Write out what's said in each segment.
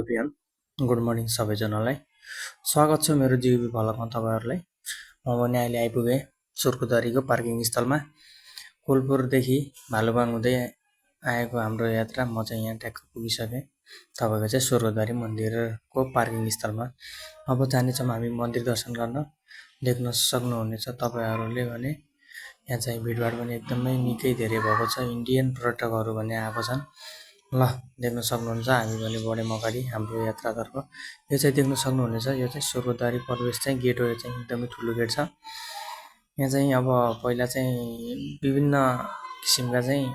Everyone, good morning सबैजनालाई। स्वागत छ मेरो जिबी भ्लगमा तपाईँहरूलाई। म पनि अहिले आइपुगेँ सुर्कुदरीको पार्किङ स्थलमा। कोलपुरदेखि भालुबाङ हुँदै आएको हाम्रो यात्रा म चाहिँ यहाँ ट्याक्क पुगिसकेँ। तपाईँको चाहिँ सुर्कुदरी मन्दिरको पार्किङ स्थलमा अब जानेछौँ हामी मन्दिर दर्शन गर्न। देख्न सक्नुहुनेछ तपाईँहरूले भने यहाँ चाहिँ भिडभाड पनि एकदमै निकै धेरै भएको छ। इन्डियन पर्यटकहरू भने आएको छन्। ल देख्न सक्नुहुन्छ हामी भने बढ्यौँ अगाडि हाम्रो यात्रातर्फ। यो चाहिँ देख्न सक्नुहुनेछ यो चाहिँ सुर्कुदरी प्रवेश चाहिँ गेट हो। यो चाहिँ एकदमै ठुलो गेट छ। यहाँ चाहिँ अब पहिला चाहिँ विभिन्न किसिमका चाहिँ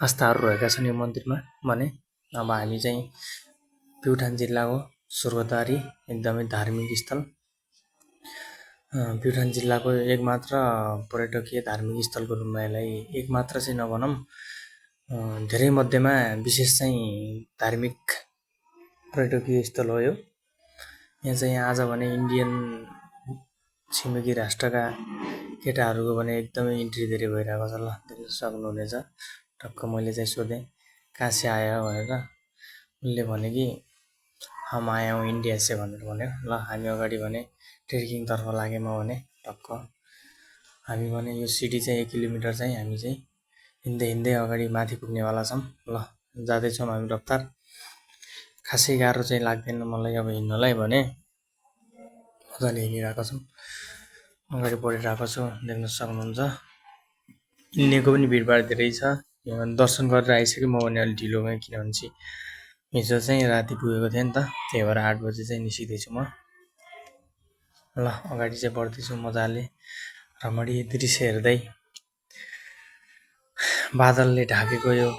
आस्थाहरू रहेका छन् यो मन्दिरमा भने। अब हामी चाहिँ प्युठान जिल्लाको सुर्कुदरी एकदमै धार्मिक स्थल, प्युठान जिल्लाको एकमात्र पर्यटकीय धार्मिक स्थलको रूपमा यसलाई एकमात्र चाहिँ नभनौँ, धेरै मध्येमा विशेष चाहिँ धार्मिक पर्यटकीय स्थल हो यो। यहाँ चाहिँ आज भने इन्डियन छिमेकी राष्ट्रका केटाहरूको भने एकदमै इन्ट्री धेरै भइरहेको छ। ल देख्न सक्नुहुनेछ। टक्क मैले चाहिँ सोधेँ कहाँ से आयो भनेर, उसले भने कि हम आया हूँ इन्डिया से भनेर भन्यो। ल हामी अगाडि भने ट्रेकिङतर्फ लागेँ म भने टक्क। हामी भने यो सिटी चाहिँ 1 किलोमिटर चाहिँ हामी चाहिँ हिँड्दै अगाडि माथि पुग्नेवाला छौँ। ल जाँदैछौँ हामी रफ्तार। खासै गाह्रो चाहिँ लाग्दैन मलाई अब हिँड्नलाई भने, मजाले हिँडिरहेको छौँ, अगाडि बढिरहेको छु। देख्न सक्नुहुन्छ हिँड्नेको पनि भिडभाड धेरै छ। दर्शन गरेर आइसकेँ म भने अलिक ढिलो भएँ, किनभने चाहिँ हिजो चाहिँ राति पुगेको थिएँ नि त, त्यही भएर 8 बजे चाहिँ निस्किँदैछु म। ल अगाडि चाहिँ बढ्दैछु मजाले रमणीय दृश्य हेर्दै। बादलले ढाकेको यो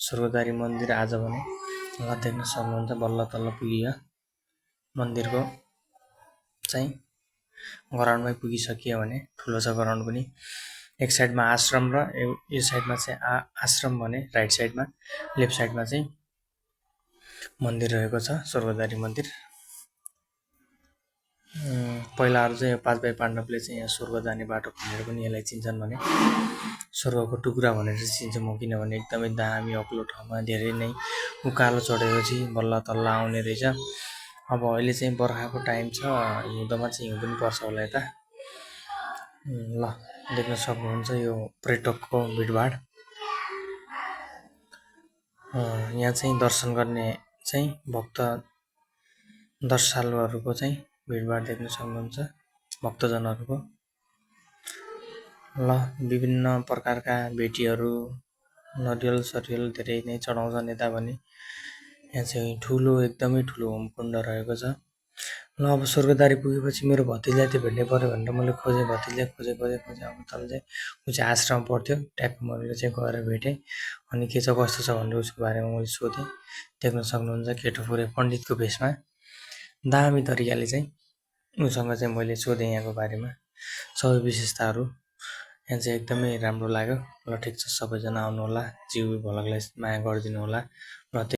सुर्कुदरी मन्दिर आज भने ल देख्न सक्नुहुन्छ बल्ल तल्ल पुगियो। मन्दिरको चाहिँ ग्राउन्डमै पुगिसकियो भने ठुलो छ ग्राउन्ड पनि। एक साइडमा आश्रम र यो साइडमा चाहिँ आश्रम भने राइट साइडमा, लेफ्ट साइडमा चाहिँ मन्दिर रहेको छ सुर्कुदरी मन्दिर। पहिलाहरू चाहिँ 5 भाइ पाण्डवले चाहिँ यहाँ स्वर्ग जाने बाटो भनेर पनि यसलाई चिन्छन् भने स्वर्गको टुक्रा भनेर चिन्छु म, किनभने एकदमै दामी अग्लो ठाउँमा धेरै नै उकालो चढेपछि बल्ल तल्ल आउने रहेछ। अब अहिले चाहिँ बर्खाको टाइम छ, हिउँदोमा चाहिँ हिउँ पनि पर्छ होला यता। ल देख्न सक्नुहुन्छ यो पर्यटकको भिडभाड। यहाँ चाहिँ दर्शन गर्ने चाहिँ भक्त दर्शालुहरूको चाहिँ भिडभाड देख्न सक्नुहुन्छ भक्तजनहरूको। ल विभिन्न प्रकारका भेटीहरू नरिवल सरिवल धेरै नै चढाउँछन् यता भने। यहाँ चाहिँ ठुलो एकदमै ठुलो होमकुण्ड रहेको छ। ल अब सुर्कुदरी पुगेपछि मेरो भतिजालाई त्यो भेट्नै पर्यो भनेर मैले खोजेँ, भतिजा खोजेँ अब तल चाहिँ ऊ चाहिँ आश्रम पढ्थ्यो। ट्याक्क मैले चाहिँ गएर भेटेँ अनि के छ कस्तो छ भनेर उसको बारेमा मैले सोधेँ। देख्न सक्नुहुन्छ केटो पुरै पण्डितको भेषमा दामी तरिकाले चाहिँ उसँग चाहिँ मैले सोधेँ यहाँको बारेमा सबै विशेषताहरू। यहाँ चाहिँ एकदमै राम्रो लाग्यो। ल ठिक छ सबैजना आउनु होला, जिबी भ्लगलाई माया गरिदिनु होला। र